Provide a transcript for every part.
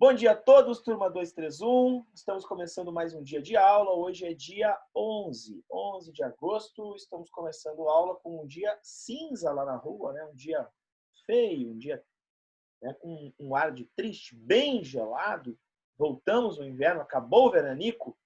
Bom dia a todos, turma 231. Estamos começando mais um dia de aula. Hoje é dia 11 de agosto. Estamos começando a aula com um dia cinza lá na rua, né? Um dia feio, um dia, né, com um ar de triste, bem gelado. Voltamos no inverno, acabou o veranico.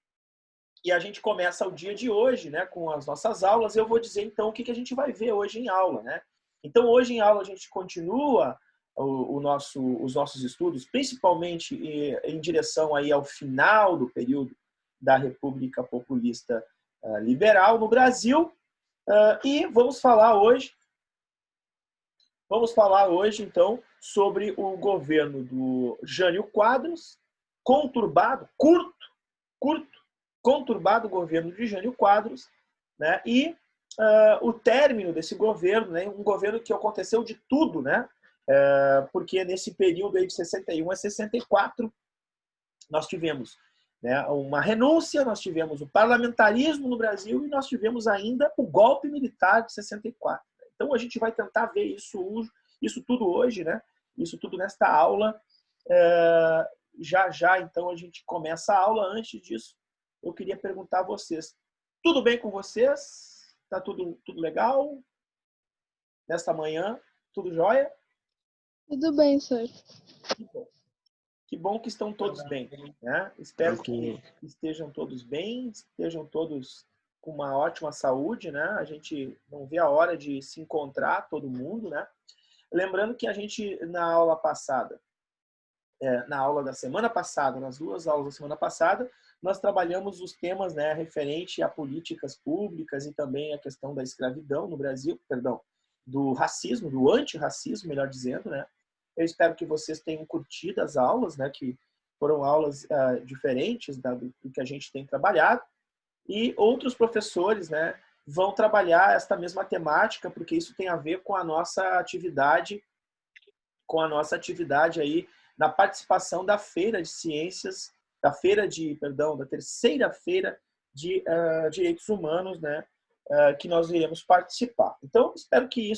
E a gente começa o dia de hoje, né, com as nossas aulas. Eu vou dizer, então, o que a gente vai ver hoje em aula, né? Então, hoje em aula, a gente continua os nossos estudos, principalmente em direção aí ao final do período da República Populista Liberal no Brasil. E vamos falar hoje, então, sobre o governo do Jânio Quadros, conturbado governo de Jânio Quadros, né? E o término desse governo, né? Um governo que aconteceu de tudo, né? Porque nesse período aí de 61 a 64 nós tivemos, né, uma renúncia, nós tivemos o parlamentarismo no Brasil e nós tivemos ainda o golpe militar de 64. Então a gente vai tentar ver isso tudo hoje, né? Isso tudo nesta aula. Já, então a gente começa a aula. Antes disso, eu queria perguntar a vocês: tudo bem com vocês? Tá tudo legal? Nesta manhã, tudo jóia? Tudo bem, senhor. Que bom que estão todos bem, né? Espero que estejam todos bem, estejam todos com uma ótima saúde, né? A gente não vê a hora de se encontrar, todo mundo, né? Lembrando que a gente, na aula passada, na aula da semana passada, nas duas aulas da semana passada, nós trabalhamos os temas, né, referente a políticas públicas e também a questão da escravidão no Brasil, perdão, do racismo, do antirracismo, melhor dizendo, né? Eu espero que vocês tenham curtido as aulas, né, que foram aulas diferentes do que a gente tem trabalhado, e outros professores, né, vão trabalhar esta mesma temática, porque isso tem a ver com a nossa atividade aí na participação da Feira de Ciências, da terceira Feira de Direitos Humanos, né, que nós iremos participar. Então, espero que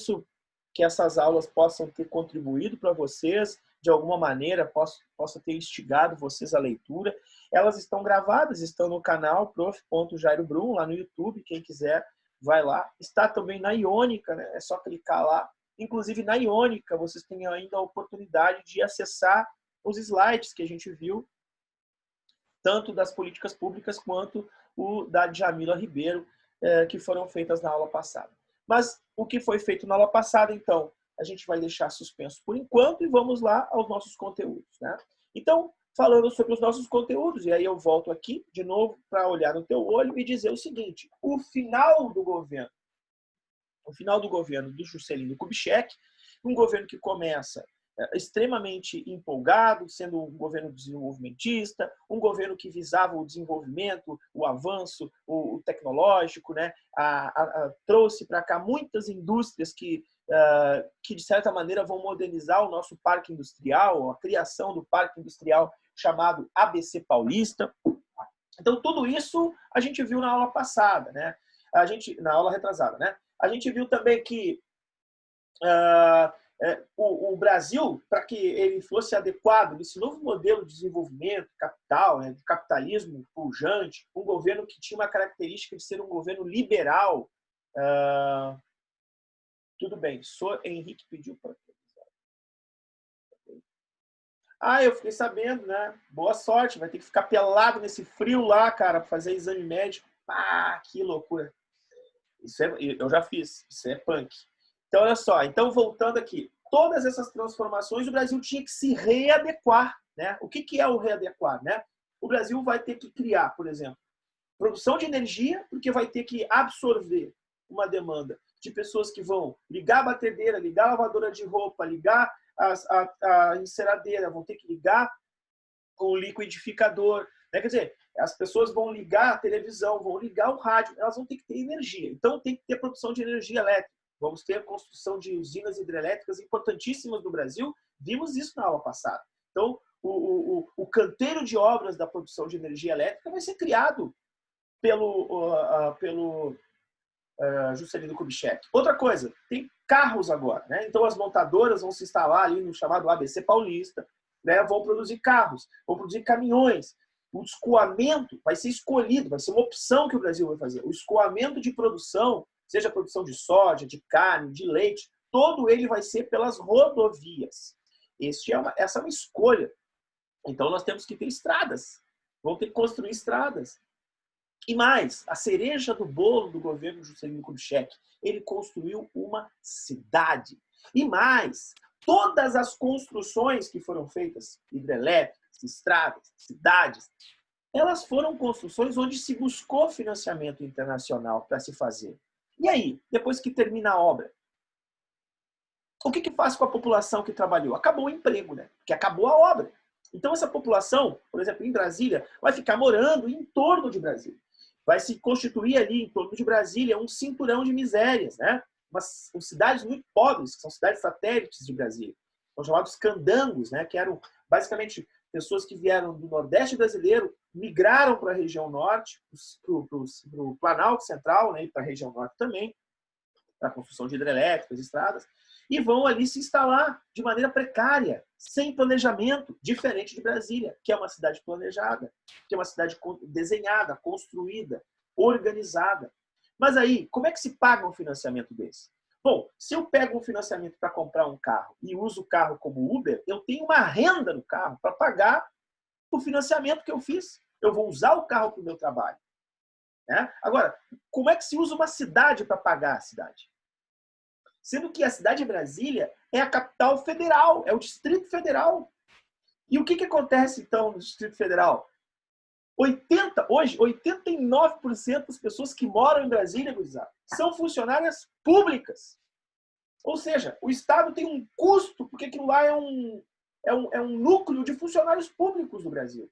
essas aulas possam ter contribuído para vocês, de alguma maneira, possa ter instigado vocês à leitura. Elas estão gravadas, estão no canal prof.jairobrum, lá no YouTube, quem quiser vai lá. Está também na Iônica, né? É só clicar lá. Inclusive, na Iônica, vocês têm ainda a oportunidade de acessar os slides que a gente viu, tanto das políticas públicas quanto o da Djamila Ribeiro, que foram feitas na aula passada. Mas o que foi feito na aula passada, então, a gente vai deixar suspenso por enquanto e vamos lá aos nossos conteúdos, né? Então, falando sobre os nossos conteúdos, e aí eu volto aqui de novo para olhar no teu olho e dizer o seguinte: o final do governo do Juscelino Kubitschek, um governo que começa extremamente empolgado, sendo um governo desenvolvimentista, um governo que visava o desenvolvimento, o avanço, o tecnológico, né? Trouxe para cá muitas indústrias que, de certa maneira, vão modernizar o nosso parque industrial, a criação do parque industrial chamado ABC Paulista. Então, tudo isso a gente viu na aula passada, né? Na aula retrasada, né? A gente viu também que o Brasil, para que ele fosse adequado nesse novo modelo de desenvolvimento, capital, né, de capitalismo pujante, um governo que tinha uma característica de ser um governo liberal. Tudo bem, sou Henrique pediu para... eu fiquei sabendo, né? Boa sorte, vai ter que ficar pelado nesse frio lá, cara, para fazer exame médico. Que loucura. Eu já fiz, isso é punk. Então, olha só, voltando aqui, todas essas transformações, o Brasil tinha que se readequar, né? O que é o readequar, né? O Brasil vai ter que criar, por exemplo, produção de energia, porque vai ter que absorver uma demanda de pessoas que vão ligar a batedeira, ligar a lavadora de roupa, ligar a enceradeira, vão ter que ligar o liquidificador, né? Quer dizer, as pessoas vão ligar a televisão, vão ligar o rádio, elas vão ter que ter energia. Então, tem que ter produção de energia elétrica. Vamos ter a construção de usinas hidrelétricas importantíssimas no Brasil. Vimos isso na aula passada. Então, o canteiro de obras da produção de energia elétrica vai ser criado pelo Juscelino Kubitschek. Outra coisa, tem carros agora, né? Então, as montadoras vão se instalar ali no chamado ABC Paulista. né, vão produzir carros, vão produzir caminhões. O escoamento vai ser escolhido, vai ser uma opção que o Brasil vai fazer. O escoamento de produção, seja a produção de soja, de carne, de leite, todo ele vai ser pelas rodovias. Essa é uma escolha. Então, nós temos que ter estradas. Vamos ter que construir estradas. E mais, a cereja do bolo do governo Juscelino Kubitschek, ele construiu uma cidade. E mais, todas as construções que foram feitas, hidrelétricas, estradas, cidades, elas foram construções onde se buscou financiamento internacional para se fazer. E aí, depois que termina a obra, o que faz com a população que trabalhou? Acabou o emprego, né? Porque acabou a obra. Então, essa população, por exemplo, em Brasília, vai ficar morando em torno de Brasília. Vai se constituir ali, em torno de Brasília, um cinturão de misérias, né? Umas cidades muito pobres, que são cidades satélites de Brasília. São chamados candangos, né? Que eram, basicamente, pessoas que vieram do Nordeste brasileiro, migraram para a região Norte, para o Planalto Central, né? E para a região Norte também, para a construção de hidrelétricas, estradas, e vão ali se instalar de maneira precária, sem planejamento, diferente de Brasília, que é uma cidade planejada, que é uma cidade desenhada, construída, organizada. Mas aí, como é que se paga um financiamento desse? Bom, se eu pego um financiamento para comprar um carro e uso o carro como Uber, eu tenho uma renda no carro para pagar o financiamento que eu fiz. Eu vou usar o carro para o meu trabalho. Né? Agora, como é que se usa uma cidade para pagar a cidade? Sendo que a cidade de Brasília é a capital federal, é o Distrito Federal. E o que acontece, então, no Distrito Federal? Hoje, 89% das pessoas que moram em Brasília, são funcionárias públicas. Ou seja, o Estado tem um custo, porque aquilo lá é um núcleo de funcionários públicos do Brasil.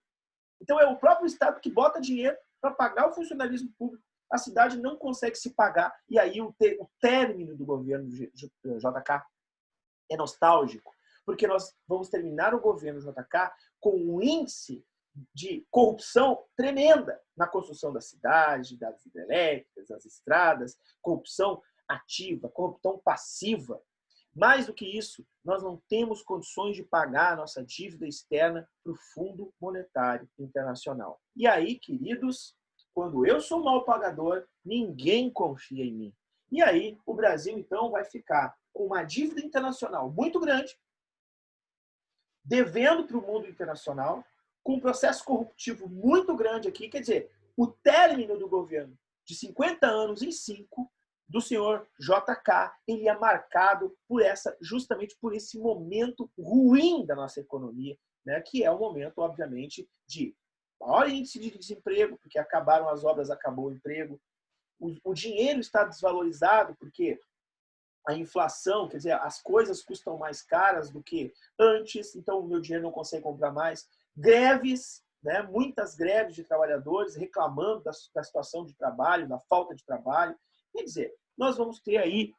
Então, é o próprio Estado que bota dinheiro para pagar o funcionalismo público. A cidade não consegue se pagar. E aí o término do governo JK é nostálgico, porque nós vamos terminar o governo JK com um índice de corrupção tremenda na construção da cidade, das hidrelétricas, das estradas, corrupção ativa, corrupção passiva. Mais do que isso, nós não temos condições de pagar a nossa dívida externa para o Fundo Monetário Internacional. E aí, queridos, quando eu sou mal pagador, ninguém confia em mim. E aí, o Brasil, então, vai ficar com uma dívida internacional muito grande, devendo para o mundo internacional, com um processo corruptivo muito grande aqui. Quer dizer, o término do governo de 50 anos em 5 do senhor JK, ele é marcado justamente por esse momento ruim da nossa economia, né? Que é o momento, obviamente, de maior índice de desemprego, porque acabaram as obras, acabou o emprego. O dinheiro está desvalorizado, porque a inflação, quer dizer, as coisas custam mais caras do que antes, então o meu dinheiro não consegue comprar mais. Greves, né? Muitas greves de trabalhadores reclamando da situação de trabalho, da falta de trabalho. Quer dizer, nós vamos ter aí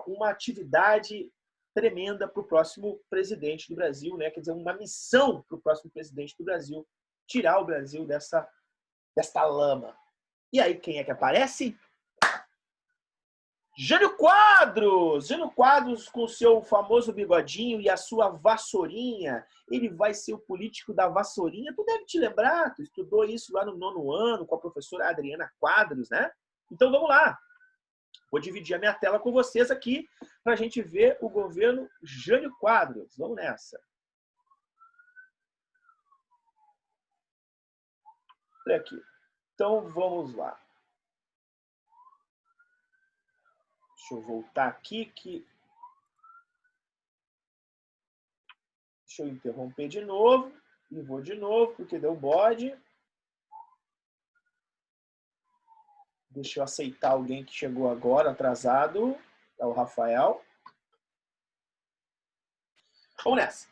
uma atividade tremenda para o próximo presidente do Brasil, né? Quer dizer, uma missão para o próximo presidente do Brasil, tirar o Brasil desta lama. E aí, quem é que aparece? Jânio Quadros! Jânio Quadros com o seu famoso bigodinho e a sua vassourinha. Ele vai ser o político da vassourinha. Tu deve te lembrar, tu estudou isso lá no 9º ano com a professora Adriana Quadros, né? Então vamos lá. Vou dividir a minha tela com vocês aqui para a gente ver o governo Jânio Quadros. Vamos nessa. Olha aqui. Então vamos lá. Deixa eu voltar aqui que... Deixa eu interromper de novo. E vou de novo, porque deu bode. Deixa eu aceitar alguém que chegou agora, atrasado. É o Rafael. Vamos nessa.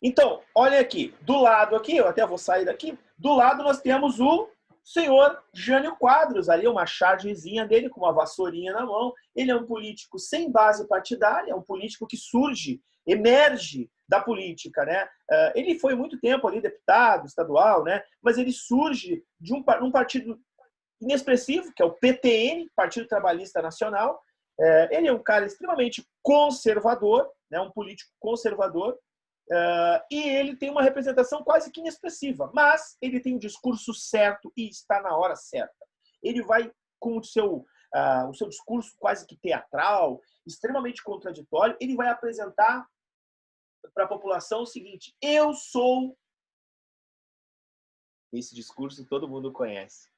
Então, olha aqui. Do lado aqui, eu até vou sair daqui. Do lado nós temos o senhor Jânio Quadros. Ali uma chargezinha dele, com uma vassourinha na mão. Ele é um político sem base partidária. É um político que surge, emerge da política, né? Ele foi muito tempo ali deputado estadual, né? Mas ele surge de um partido inexpressivo, que é o PTN, Partido Trabalhista Nacional. Ele é um cara extremamente conservador, né? Um político conservador, E ele tem uma representação quase que inexpressiva, mas ele tem o discurso certo e está na hora certa. Ele vai com o seu discurso quase que teatral, extremamente contraditório, ele vai apresentar para a população o seguinte: eu sou... Esse discurso todo mundo conhece.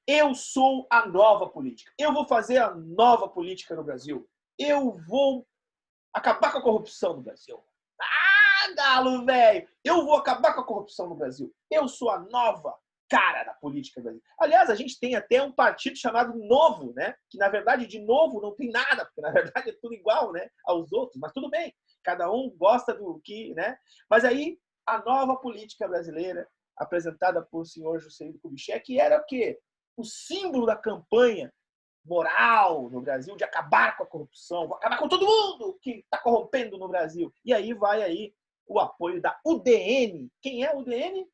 Eu sou a nova política. Eu vou fazer a nova política no Brasil. Eu vou acabar com a corrupção no Brasil. Ah, galo, velho! Eu vou acabar com a corrupção no Brasil. Eu sou a nova cara da política brasileira. Aliás, a gente tem até um partido chamado Novo, né? Que, na verdade, de novo não tem nada, porque, na verdade, é tudo igual, né? Aos outros. Mas tudo bem. Cada um gosta do que, né? Mas aí, a nova política brasileira, apresentada por senhor Juscelino Kubitschek, era o quê? O símbolo da campanha moral no Brasil de acabar com a corrupção, vou acabar com todo mundo que está corrompendo no Brasil. E aí vai aí o apoio da UDN. Quem é a UDN?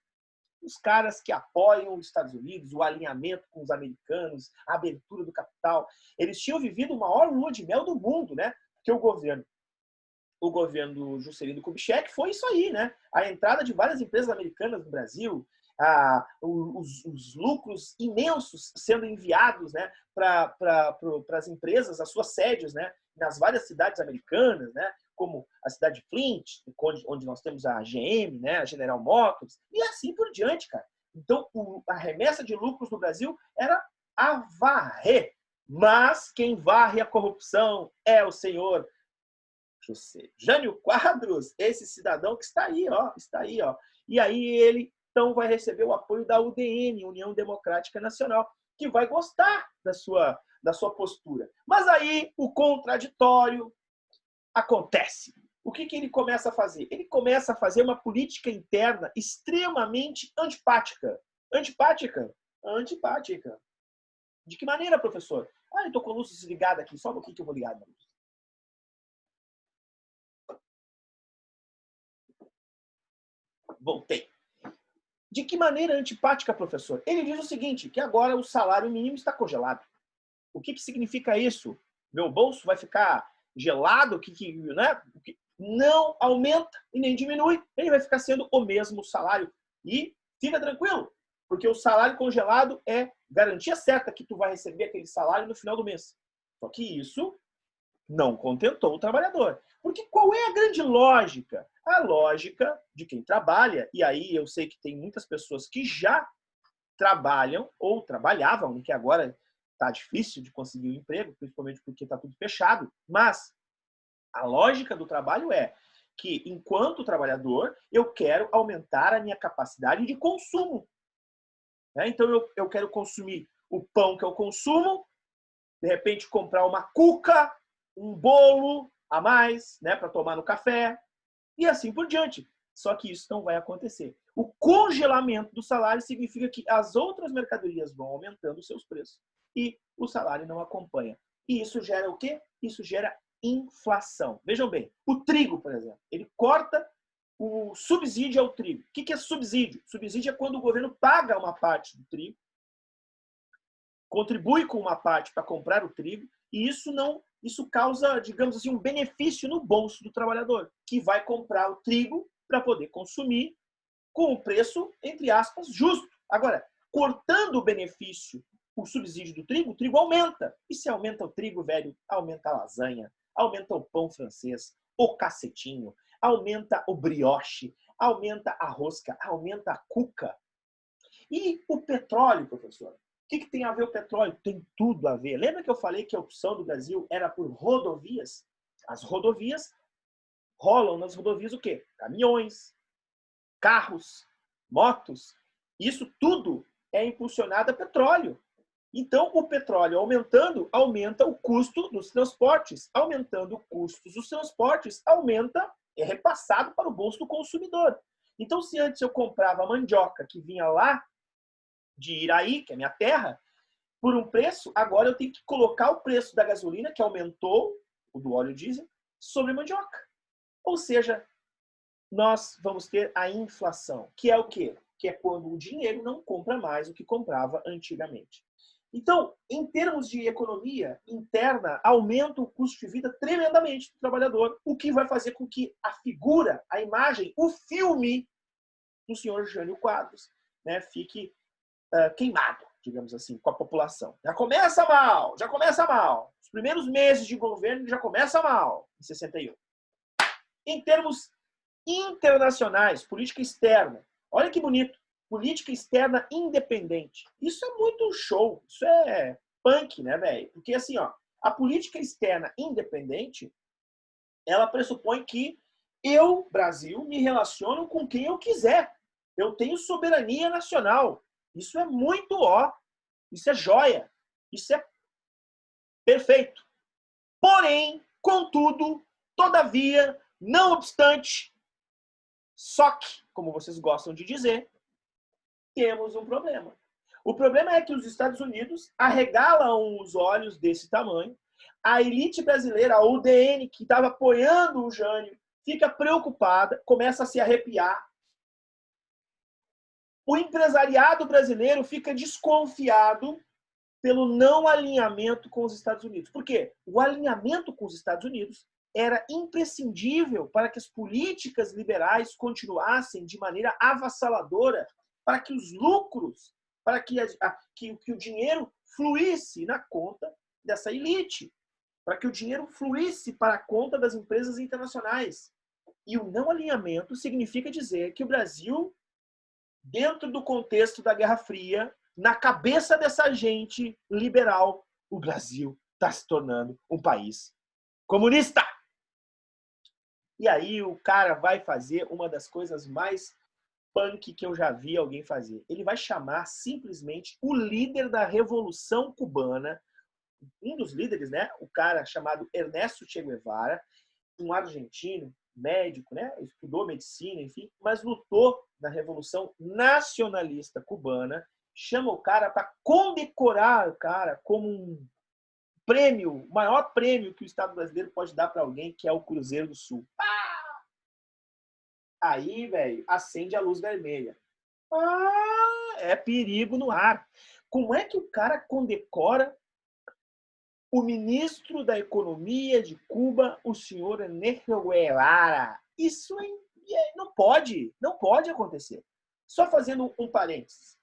Os caras que apoiam os Estados Unidos, o alinhamento com os americanos, a abertura do capital. Eles tinham vivido a maior lua de mel do mundo, né? Porque o governo do Juscelino Kubitschek foi isso aí, né? A entrada de várias empresas americanas no Brasil, os lucros imensos sendo enviados, né, para as empresas, as suas sedes, né, nas várias cidades americanas, né, como a cidade de Flint, onde nós temos a GM, né, a General Motors, e assim por diante, cara. Então, a remessa de lucros no Brasil era a varrer. Mas quem varre a corrupção é o senhor Jânio Quadros, esse cidadão que está aí, ó. E aí ele então vai receber o apoio da UDN, União Democrática Nacional, que vai gostar da sua postura. Mas aí o contraditório acontece. O que ele começa a fazer? Ele começa a fazer uma política interna extremamente antipática. Antipática? Antipática. De que maneira, professor? Eu estou com a luz desligada aqui, só um pouquinho que eu vou ligar a luz. Voltei. De que maneira antipática, professor? Ele diz o seguinte, que agora o salário mínimo está congelado. O que significa isso? Meu bolso vai ficar gelado? Né? Não aumenta e nem diminui. Ele vai ficar sendo o mesmo salário. E fica tranquilo, porque o salário congelado é garantia certa que tu vai receber aquele salário no final do mês. Só que isso não contentou o trabalhador. Porque qual é a grande lógica? A lógica de quem trabalha, e aí eu sei que tem muitas pessoas que já trabalham ou trabalhavam, que agora está difícil de conseguir um emprego, principalmente porque está tudo fechado, mas a lógica do trabalho é que, enquanto trabalhador, eu quero aumentar a minha capacidade de consumo. Então, eu quero consumir o pão que eu consumo, de repente comprar uma cuca, um bolo a mais, né, para tomar no café, e assim por diante. Só que isso não vai acontecer. O congelamento do salário significa que as outras mercadorias vão aumentando os seus preços e o salário não acompanha. E isso gera o quê? Isso gera inflação. Vejam bem, o trigo, por exemplo, ele corta o subsídio ao trigo. O que é subsídio? Subsídio é quando o governo paga uma parte do trigo, contribui com uma parte para comprar o trigo, e isso causa, digamos assim, um benefício no bolso do trabalhador, que vai comprar o trigo para poder consumir com o preço, entre aspas, justo. Agora, cortando o benefício, o subsídio do trigo, o trigo aumenta. E se aumenta o trigo, velho, aumenta a lasanha, aumenta o pão francês, o cacetinho, aumenta o brioche, aumenta a rosca, aumenta a cuca. E o petróleo, professor? O que tem a ver o petróleo? Tem tudo a ver. Lembra que eu falei que a opção do Brasil era por rodovias? As rodovias rolam nas rodovias o quê? Caminhões, carros, motos. Isso tudo é impulsionado a petróleo. Então, o petróleo aumentando, aumenta o custo dos transportes. Aumentando o custo dos transportes, é repassado para o bolso do consumidor. Então, se antes eu comprava mandioca que vinha lá de Iraí, que é minha terra, por um preço, agora eu tenho que colocar o preço da gasolina, que aumentou, o do óleo diesel, sobre a mandioca. Ou seja, nós vamos ter a inflação, que é o quê? Que é quando o dinheiro não compra mais o que comprava antigamente. Então, em termos de economia interna, aumenta o custo de vida tremendamente do trabalhador, o que vai fazer com que a figura, a imagem, o filme do senhor Jânio Quadros, né, fique queimado, digamos assim, com a população. Já começa mal, já começa mal. Os primeiros meses de governo já começa mal, em 61. Em termos internacionais, política externa, olha que bonito, política externa independente. Isso é muito show, isso é punk, né, velho? Porque assim, ó, a política externa independente, ela pressupõe que eu, Brasil, me relaciono com quem eu quiser. Eu tenho soberania nacional. Isso é muito ó. Isso é joia. Isso é perfeito. Porém, contudo, todavia, não obstante, só que, como vocês gostam de dizer, temos um problema. O problema é que os Estados Unidos arregalam os olhos desse tamanho. A elite brasileira, a UDN, que estava apoiando o Jânio, fica preocupada, começa a se arrepiar. O empresariado brasileiro fica desconfiado pelo não alinhamento com os Estados Unidos. Por quê? O alinhamento com os Estados Unidos era imprescindível para que as políticas liberais continuassem de maneira avassaladora, para que os lucros, para que o dinheiro fluísse na conta dessa elite, para que o dinheiro fluísse para a conta das empresas internacionais. E o não alinhamento significa dizer que o Brasil, dentro do contexto da Guerra Fria, na cabeça dessa gente liberal, o Brasil está se tornando um país comunista. E aí o cara vai fazer uma das coisas mais punk que eu já vi alguém fazer. Ele vai chamar simplesmente o líder da Revolução Cubana, um dos líderes, né? O cara chamado Ernesto Che Guevara, um argentino, médico, né? Estudou medicina, enfim, mas lutou na Revolução Nacionalista Cubana. Chama o cara para condecorar o cara como um prêmio, o maior prêmio que o Estado brasileiro pode dar para alguém, que é o Cruzeiro do Sul. Aí, velho, acende a luz vermelha. É perigo no ar. Como é que o cara condecora o ministro da Economia de Cuba, o senhor Ernesto Guevara? Isso não pode acontecer. Só fazendo um parênteses.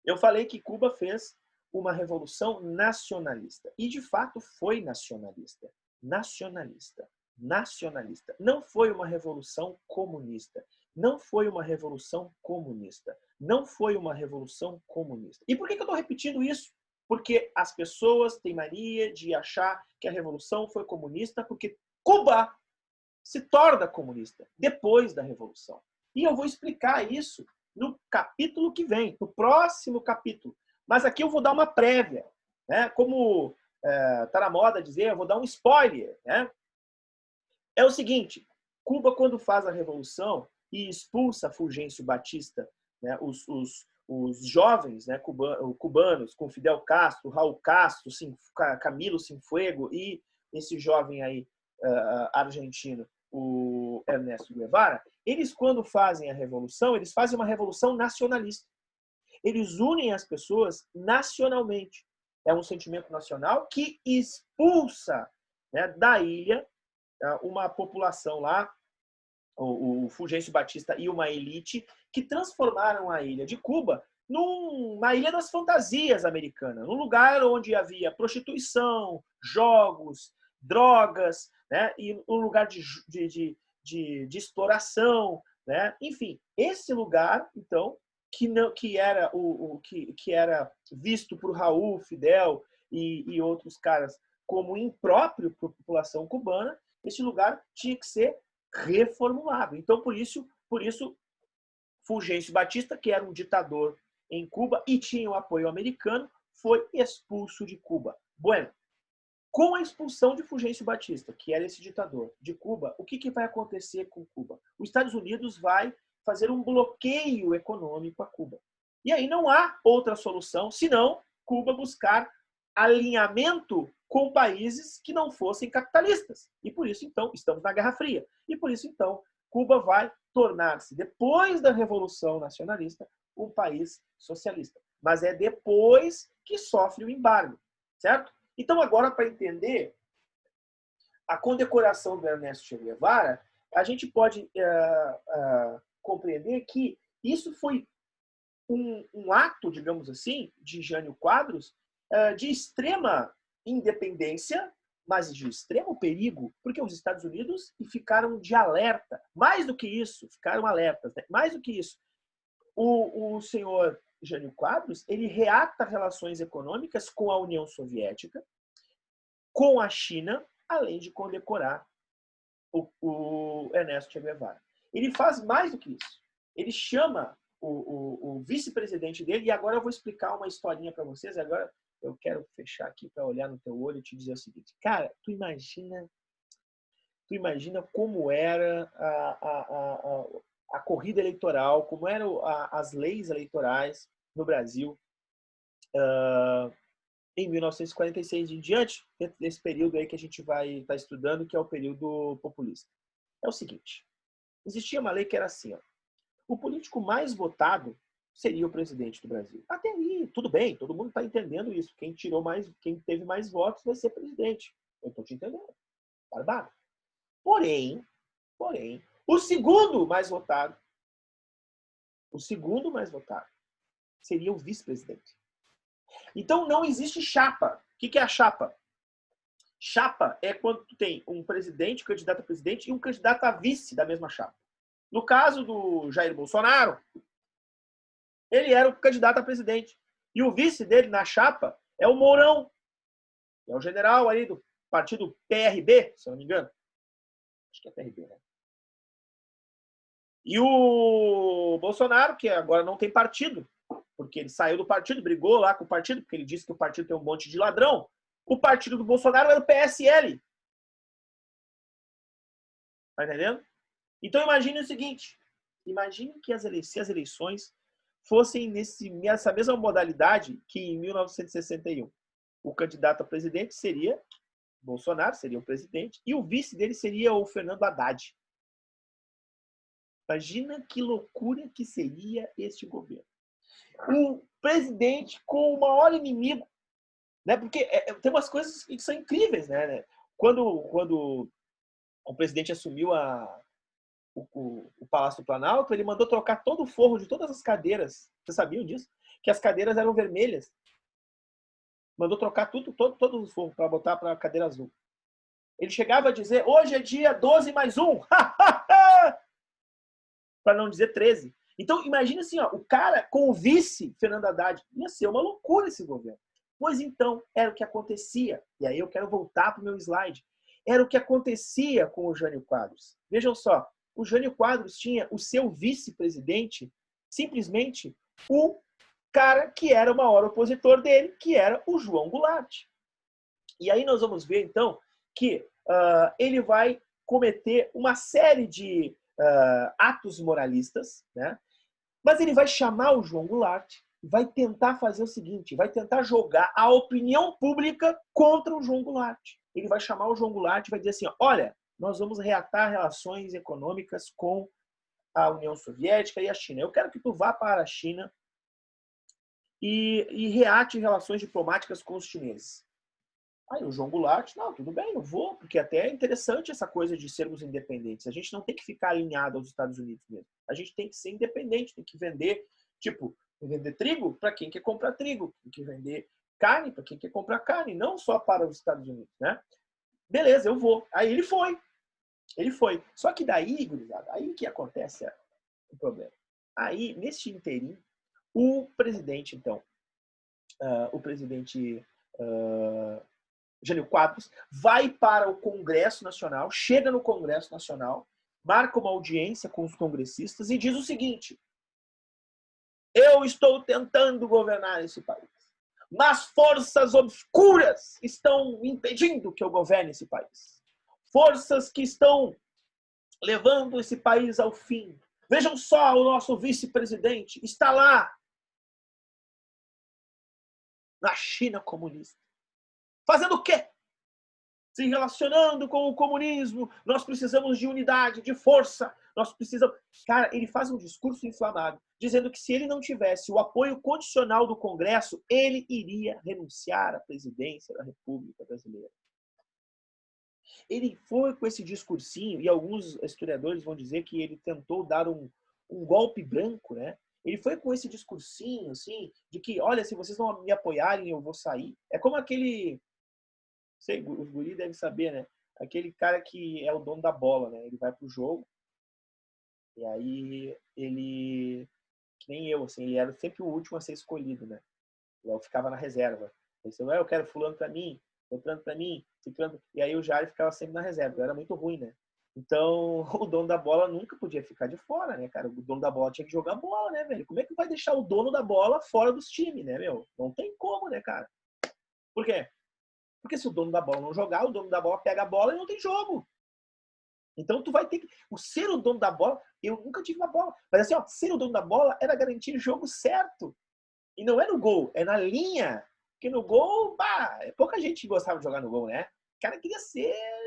Eu falei que Cuba fez uma revolução nacionalista. E, de fato, foi nacionalista. Nacionalista. Nacionalista. Não foi uma revolução comunista. Não foi uma revolução comunista. Não foi uma revolução comunista. E por que eu estou repetindo isso? Porque as pessoas têm mania de achar que a revolução foi comunista porque Cuba se torna comunista depois da revolução. E eu vou explicar isso no capítulo que vem, no próximo capítulo. Mas aqui eu vou dar uma prévia, né? Como está na moda dizer, eu vou dar um spoiler, né? É o seguinte, Cuba, quando faz a revolução e expulsa Fulgêncio Batista, né, os jovens, né, cubanos, com Fidel Castro, Raul Castro, Camilo Cienfuegos e esse jovem aí argentino, o Ernesto Guevara, eles, quando fazem a revolução, eles fazem uma revolução nacionalista. Eles unem as pessoas nacionalmente. É um sentimento nacional que expulsa, né, da ilha uma população lá, o Fulgêncio Batista e uma elite, que transformaram a ilha de Cuba numa ilha das fantasias americanas, num lugar onde havia prostituição, jogos, drogas, né, e um lugar de exploração, né? Enfim, esse lugar, então, que era visto por Raul, Fidel e outros caras como impróprio para a população cubana, esse lugar tinha que ser reformulado. Então, por isso, Fulgêncio Batista, que era um ditador em Cuba e tinha o apoio americano, foi expulso de Cuba. Bueno, com a expulsão de Fulgêncio Batista, que era esse ditador de Cuba, o que vai acontecer com Cuba? Os Estados Unidos vai fazer um bloqueio econômico a Cuba. E aí não há outra solução senão Cuba buscar alinhamento com países que não fossem capitalistas. E por isso, então, estamos na Guerra Fria. E por isso, então, Cuba vai tornar-se, depois da Revolução Nacionalista, um país socialista. mas é depois que sofre o embargo, certo? Então, agora, para entender a condecoração do Ernesto Che Guevara, a gente pode compreender que isso foi um ato, digamos assim, de Jânio Quadros, de extrema independência, mas de extremo perigo, porque os Estados Unidos ficaram de alerta. Mais do que isso, ficaram alertas. Né? Mais do que isso, o senhor Jânio Quadros, ele reata relações econômicas com a União Soviética, com a China, além de condecorar o Ernesto Che Guevara. Ele faz mais do que isso. Ele chama o vice-presidente dele, e agora eu vou explicar uma historinha para vocês. Agora eu quero fechar aqui para olhar no teu olho e te dizer o seguinte. Cara, tu imagina como era a corrida eleitoral, como eram as leis eleitorais no Brasil em 1946 em diante, dentro desse período aí que a gente vai estar estudando, que é o período populista. É o seguinte, existia uma lei que era assim, ó, o político mais votado seria o presidente do Brasil. Até aí, tudo bem, todo mundo está entendendo isso. Quem teve mais votos vai ser presidente. Eu estou te entendendo. Barbado. Porém, o segundo mais votado seria o vice-presidente. Então, não existe chapa. O que é a chapa? Chapa é quando tu tem um presidente, um candidato a presidente e um candidato a vice da mesma chapa. No caso do Jair Bolsonaro, ele era o candidato a presidente. E o vice dele na chapa é o Mourão, que é o general aí do partido PRB, se eu não me engano. Acho que é PRB, né? E o Bolsonaro, que agora não tem partido, porque ele saiu do partido, brigou lá com o partido, porque ele disse que o partido tem um monte de ladrão. O partido do Bolsonaro era o PSL. Tá entendendo? Então imagine o seguinte, imagine que se as eleições fossem nessa mesma modalidade que em 1961. O candidato a presidente seria Bolsonaro, seria o presidente, e o vice dele seria o Fernando Haddad. Imagina que loucura que seria este governo. Um presidente com o maior inimigo, né? Porque tem umas coisas que são incríveis, né? Quando o presidente assumiu o Palácio do Planalto, ele mandou trocar todo o forro de todas as cadeiras. Vocês sabiam disso? Que as cadeiras eram vermelhas. Mandou trocar todos os forros para botar para a cadeira azul. Ele chegava a dizer, hoje é dia 12 mais 1. Para não dizer 13. Então, imagina assim, ó, o cara com o vice, Fernando Haddad, ia ser uma loucura esse governo. Pois então, era o que acontecia. E aí eu quero voltar para o meu slide. Era o que acontecia com o Jânio Quadros. Vejam só, o Jânio Quadros tinha o seu vice-presidente, simplesmente o cara que era o maior opositor dele, que era o João Goulart. E aí nós vamos ver, então, que ele vai cometer uma série de atos moralistas, né? Mas ele vai chamar o João Goulart, vai tentar fazer o seguinte, vai tentar jogar a opinião pública contra o João Goulart. Ele vai chamar o João Goulart e vai dizer assim, olha, nós vamos reatar relações econômicas com a União Soviética e a China. Eu quero que tu vá para a China e reate relações diplomáticas com os chineses. Aí o João Goulart, não, tudo bem, eu vou, porque até é interessante essa coisa de sermos independentes. A gente não tem que ficar alinhado aos Estados Unidos mesmo. A gente tem que ser independente, tem que vender, vender trigo para quem quer comprar trigo, tem que vender carne para quem quer comprar carne, não só para os Estados Unidos, né? Beleza, eu vou. Aí ele foi. Ele foi. Só que daí, gurizada, aí que acontece o problema. Aí, nesse inteirinho, o presidente, então, Jânio Quadros, vai para o Congresso Nacional, chega no Congresso Nacional, marca uma audiência com os congressistas e diz o seguinte, eu estou tentando governar esse país, mas forças obscuras estão impedindo que eu governe esse país. Forças que estão levando esse país ao fim. Vejam só, o nosso vice-presidente está lá, na China comunista. Fazendo o quê? se relacionando com o comunismo, nós precisamos de unidade, de força, nós precisamos... Cara, ele faz um discurso inflamado, dizendo que se ele não tivesse o apoio condicional do Congresso, ele iria renunciar à presidência da República Brasileira. Ele foi com esse discursinho, e alguns historiadores vão dizer que ele tentou dar um golpe branco, né? Ele foi com esse discursinho, assim, de que, olha, se vocês não me apoiarem, eu vou sair. É como aquele... Sei, os guri devem saber, né? Aquele cara que é o dono da bola, né? Ele vai pro jogo, e aí ele... Que nem eu, assim, ele era sempre o último a ser escolhido, né? Eu ficava na reserva. Ele disse, eu quero fulano pra mim, Beltrano pra mim, Ciclano. E aí o Jair ficava sempre na reserva. Eu era muito ruim, né? Então, o dono da bola nunca podia ficar de fora, né, cara? O dono da bola tinha que jogar bola, né, velho? Como é que vai deixar o dono da bola fora dos times, né, meu? Não tem como, né, cara? Por quê? Porque se o dono da bola não jogar, o dono da bola pega a bola e não tem jogo. Então, tu vai ter que... O ser o dono da bola... Eu nunca tive uma bola. Mas assim, ó, ser o dono da bola era garantir o jogo certo. E não é no gol, é na linha. Porque no gol, bah, pouca gente gostava de jogar no gol, né? O cara queria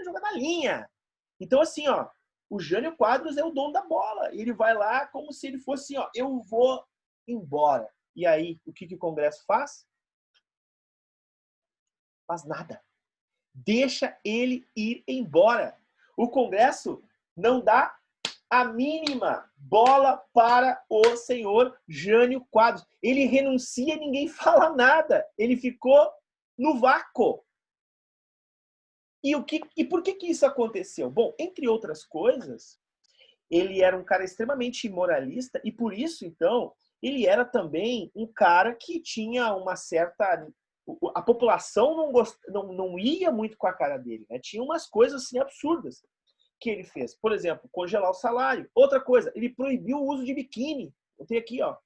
jogar na linha. Então, assim, ó, o Jânio Quadros é o dono da bola. E ele vai lá como se ele fosse, ó, eu vou embora. E aí, o que o Congresso faz? Faz nada. Deixa ele ir embora. O Congresso não dá a mínima bola para o senhor Jânio Quadros. Ele renuncia e ninguém fala nada. Ele ficou no vácuo. E por que isso aconteceu? Bom, entre outras coisas, ele era um cara extremamente imoralista e por isso, então, ele era também um cara que tinha uma certa... A população não ia muito com a cara dele, né? Tinha umas coisas assim absurdas que ele fez. Por exemplo, congelar o salário. Outra coisa, ele proibiu o uso de biquíni. Eu tenho aqui, ó.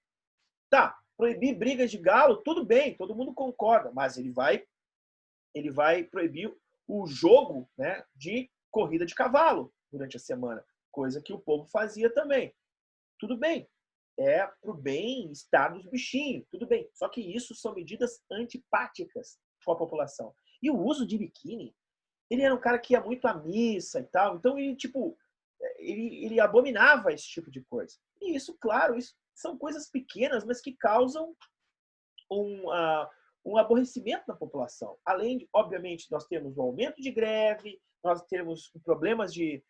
Tá, proibir brigas de galo, tudo bem, todo mundo concorda, mas ele vai proibir o jogo, né, de corrida de cavalo durante a semana, coisa que o povo fazia também. Tudo bem, é pro bem-estar dos bichinhos, tudo bem. Só que isso são medidas antipáticas com a população. E o uso de biquíni, ele era um cara que ia muito à missa e tal, então ele, tipo, ele abominava esse tipo de coisa. E isso, claro, isso são coisas pequenas, mas que causam um aborrecimento na população. Além de, obviamente, nós temos o aumento de greve, nós temos problemas de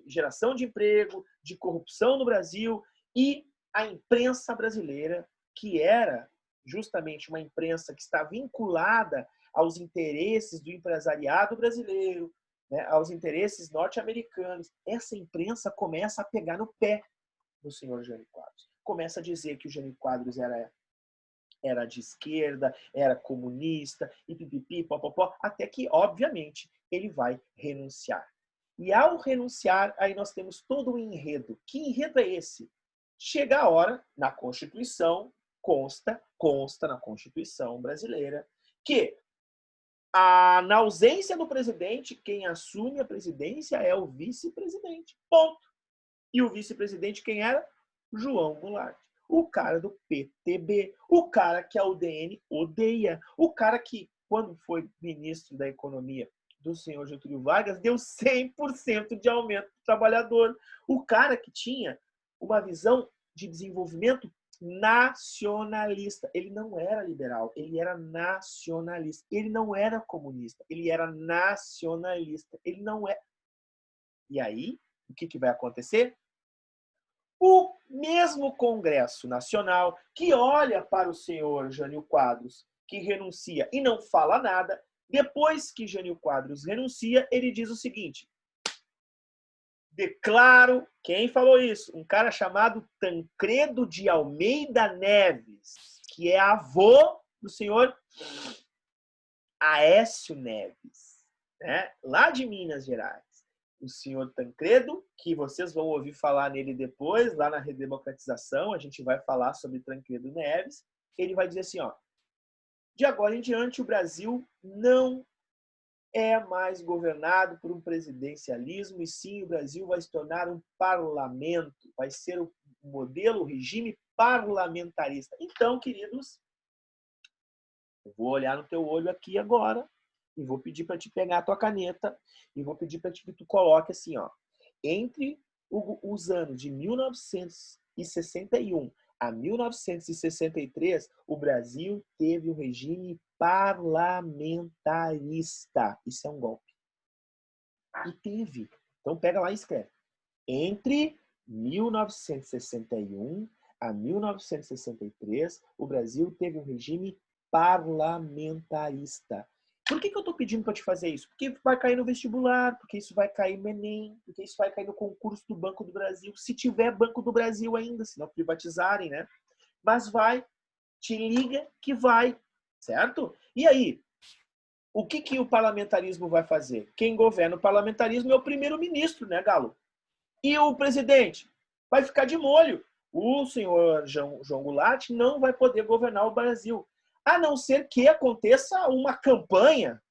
geração de emprego, de corrupção no Brasil e a imprensa brasileira, que era justamente uma imprensa que está vinculada aos interesses do empresariado brasileiro, né, aos interesses norte-americanos. Essa imprensa começa a pegar no pé do senhor Jânio Quadros. Começa a dizer que o Jânio Quadros era de esquerda, era comunista, e pipipi, popopó, até que, obviamente, ele vai renunciar. E ao renunciar, aí nós temos todo um enredo. Que enredo é esse? Chega a hora, na Constituição, consta na Constituição brasileira, que na ausência do presidente, quem assume a presidência é o vice-presidente. Ponto. E o vice-presidente quem era? João Goulart. O cara do PTB. O cara que a UDN odeia. O cara que, quando foi ministro da Economia do senhor Getúlio Vargas, deu 100% de aumento para o trabalhador. O cara que tinha uma visão de desenvolvimento nacionalista. Ele não era liberal, ele era nacionalista. Ele não era comunista, ele era nacionalista. Ele não é. E aí, o que vai acontecer? O mesmo Congresso Nacional que olha para o senhor Jânio Quadros, que renuncia e não fala nada, depois que Jânio Quadros renuncia, ele diz o seguinte: declaro, quem falou isso? Um cara chamado Tancredo de Almeida Neves, que é avô do senhor Aécio Neves, né? Lá de Minas Gerais. O senhor Tancredo, que vocês vão ouvir falar nele depois, lá na redemocratização, a gente vai falar sobre Tancredo Neves, ele vai dizer assim, ó, de agora em diante o Brasil não é mais governado por um presidencialismo, e sim o Brasil vai se tornar um parlamento, vai ser o modelo, o regime parlamentarista. Então, queridos, eu vou olhar no teu olho aqui agora e vou pedir para te pegar a tua caneta e vou pedir para que tu coloque assim, ó, entre os anos de 1961 a 1963, o Brasil teve um regime parlamentarista. Isso é um golpe. E teve. Então pega lá e escreve. Entre 1961 a 1963, o Brasil teve um regime parlamentarista. Por que eu estou pedindo para te fazer isso? Porque vai cair no vestibular, porque isso vai cair no Enem, porque isso vai cair no concurso do Banco do Brasil, se tiver Banco do Brasil ainda, se não privatizarem, né? Mas vai, te liga que vai, certo? E aí, o que o parlamentarismo vai fazer? Quem governa o parlamentarismo é o primeiro-ministro, né, Galo? E o presidente vai ficar de molho. O senhor João Goulart não vai poder governar o Brasil, a não ser que aconteça uma campanha.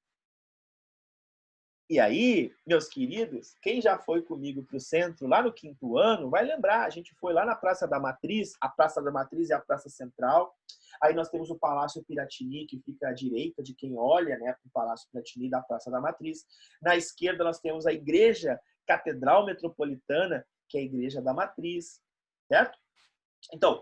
E aí, meus queridos, quem já foi comigo para o centro, lá no 5º ano, vai lembrar, a gente foi lá na Praça da Matriz, a Praça da Matriz é a Praça Central, aí nós temos o Palácio Piratini, que fica à direita de quem olha, né, para o Palácio Piratini da Praça da Matriz. Na esquerda nós temos a Igreja Catedral Metropolitana, que é a Igreja da Matriz, certo? Então,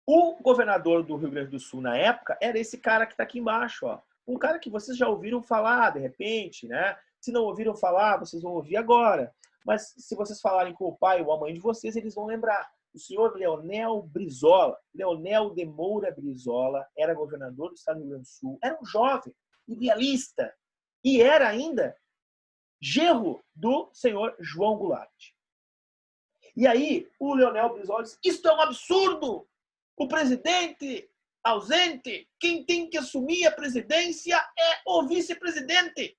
o governador do Rio Grande do Sul na época era esse cara que está aqui embaixo, ó. Um cara que vocês já ouviram falar, de repente, né? Se não ouviram falar, vocês vão ouvir agora. Mas se vocês falarem com o pai ou a mãe de vocês, eles vão lembrar. O senhor Leonel Brizola, Leonel de Moura Brizola, era governador do estado do Rio Grande do Sul. Era um jovem, idealista. E era ainda genro do senhor João Goulart. E aí, o Leonel Brizola disse, isto é um absurdo! O presidente ausente, quem tem que assumir a presidência é o vice-presidente.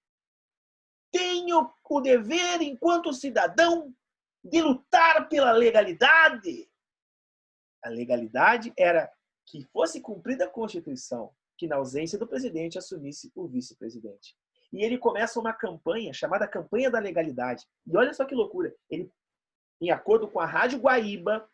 Tenho o dever, enquanto cidadão, de lutar pela legalidade. A legalidade era que fosse cumprida a Constituição, que na ausência do presidente assumisse o vice-presidente. E ele começa uma campanha chamada Campanha da Legalidade. E olha só que loucura. Ele, em acordo com a Rádio Guaíba,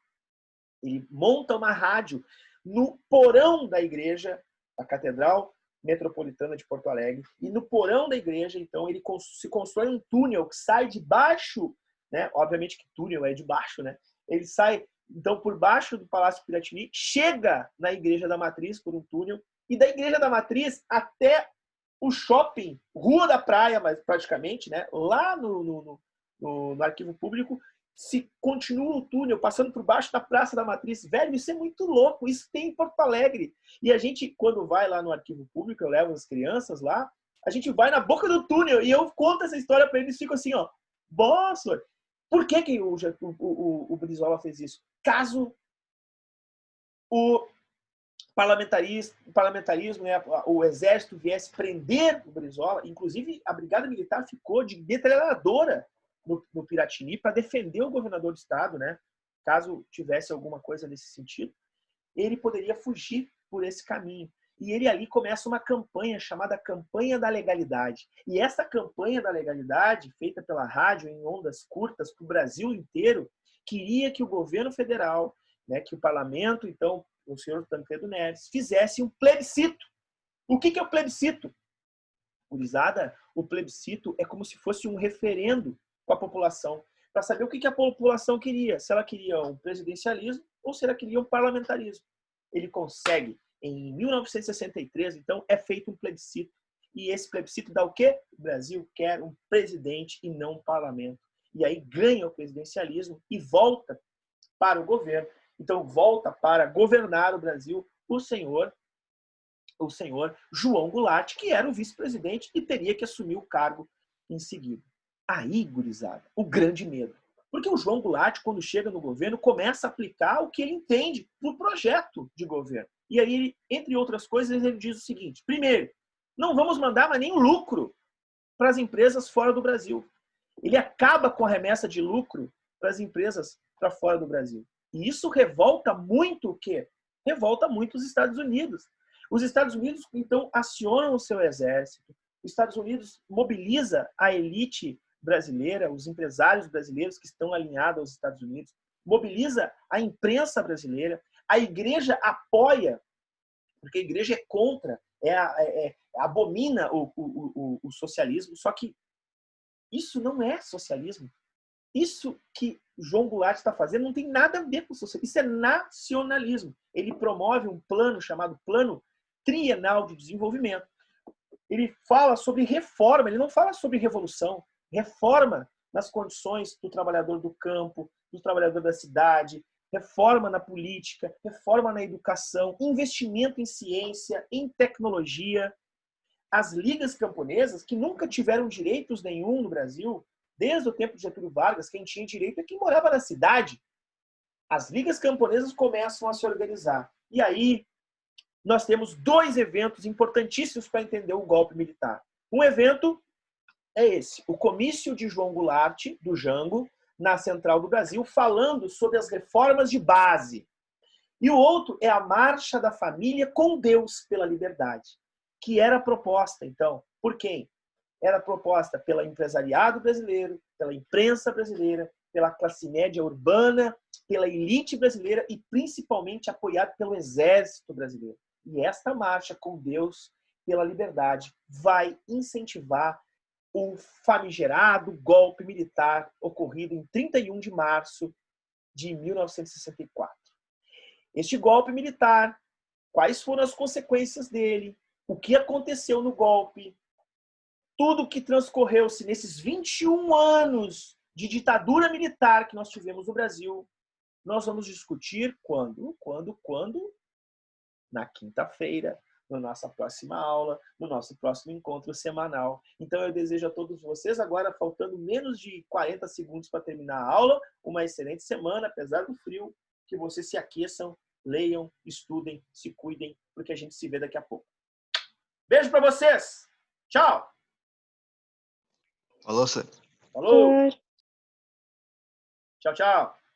ele monta uma rádio no porão da igreja, da Catedral Metropolitana de Porto Alegre, e no porão da igreja, então, ele se constrói um túnel que sai de baixo, né? Obviamente que túnel é de baixo, né? Ele sai, então, por baixo do Palácio Piratini, chega na Igreja da Matriz por um túnel, e da Igreja da Matriz até o shopping, Rua da Praia, mas praticamente, né? Lá no Arquivo Público, se continua o túnel passando por baixo da Praça da Matriz. Velho, isso é muito louco. Isso tem em Porto Alegre. E a gente, quando vai lá no Arquivo Público, eu levo as crianças lá, a gente vai na boca do túnel e eu conto essa história para eles e fico assim, ó, nossa, por que o Brizola fez isso? Caso o parlamentarismo, né, o exército viesse prender o Brizola, inclusive a Brigada Militar ficou de metralhadora no Piratini para defender o governador do estado, né? Caso tivesse alguma coisa nesse sentido, ele poderia fugir por esse caminho. E ele ali começa uma campanha chamada Campanha da Legalidade. E essa campanha da legalidade, feita pela rádio em ondas curtas para o Brasil inteiro, queria que o governo federal, né, que o parlamento, então, o senhor Tancredo Neves, fizesse um plebiscito. O que é o plebiscito? Gurizada, o plebiscito é como se fosse um referendo com a população, para saber o que a população queria, se ela queria um presidencialismo ou se ela queria um parlamentarismo. Ele consegue. Em 1963, então, é feito um plebiscito. E esse plebiscito dá o quê? O Brasil quer um presidente e não um parlamento. E aí ganha o presidencialismo e volta para o governo. Então, volta para governar o Brasil o senhor João Goulart, que era o vice-presidente e teria que assumir o cargo em seguida. Aí, gurizada, o grande medo. Porque o João Goulart, quando chega no governo, começa a aplicar o que ele entende do projeto de governo. E aí, entre outras coisas, ele diz o seguinte: primeiro, não vamos mandar mais nenhum lucro para as empresas fora do Brasil. Ele acaba com a remessa de lucro para as empresas para fora do Brasil. E isso revolta muito o quê? Revolta muito os Estados Unidos. Os Estados Unidos, então, acionam o seu exército. Os Estados Unidos mobiliza a elite brasileira, os empresários brasileiros que estão alinhados aos Estados Unidos, mobiliza a imprensa brasileira, a igreja apoia, porque a igreja é contra abomina o socialismo, só que isso não é socialismo. Isso que João Goulart está fazendo não tem nada a ver com socialismo. Isso é nacionalismo. Ele promove um plano chamado Plano Trienal de Desenvolvimento. Ele fala sobre reforma, ele não fala sobre revolução. Reforma nas condições do trabalhador do campo, do trabalhador da cidade, reforma na política, reforma na educação, investimento em ciência, em tecnologia. As ligas camponesas, que nunca tiveram direitos nenhum no Brasil, desde o tempo de Getúlio Vargas, quem tinha direito é quem morava na cidade. As ligas camponesas começam a se organizar. E aí, nós temos dois eventos importantíssimos para entender o golpe militar. Um evento é esse, o comício de João Goulart, do Jango, na Central do Brasil, falando sobre as reformas de base. E o outro é a Marcha da Família com Deus pela Liberdade, que era proposta, então, por quem? Era proposta pelo empresariado brasileiro, pela imprensa brasileira, pela classe média urbana, pela elite brasileira e principalmente apoiado pelo exército brasileiro. E esta marcha com Deus pela liberdade vai incentivar o famigerado golpe militar ocorrido em 31 de março de 1964. Este golpe militar, quais foram as consequências dele, o que aconteceu no golpe, tudo que transcorreu-se nesses 21 anos de ditadura militar que nós tivemos no Brasil, nós vamos discutir quando? Na quinta-feira, na nossa próxima aula, no nosso próximo encontro semanal. Então eu desejo a todos vocês, agora faltando menos de 40 segundos para terminar a aula, uma excelente semana, apesar do frio, que vocês se aqueçam, leiam, estudem, se cuidem, porque a gente se vê daqui a pouco. Beijo para vocês! Tchau! Falou, senhor. Falou! Tchau, tchau!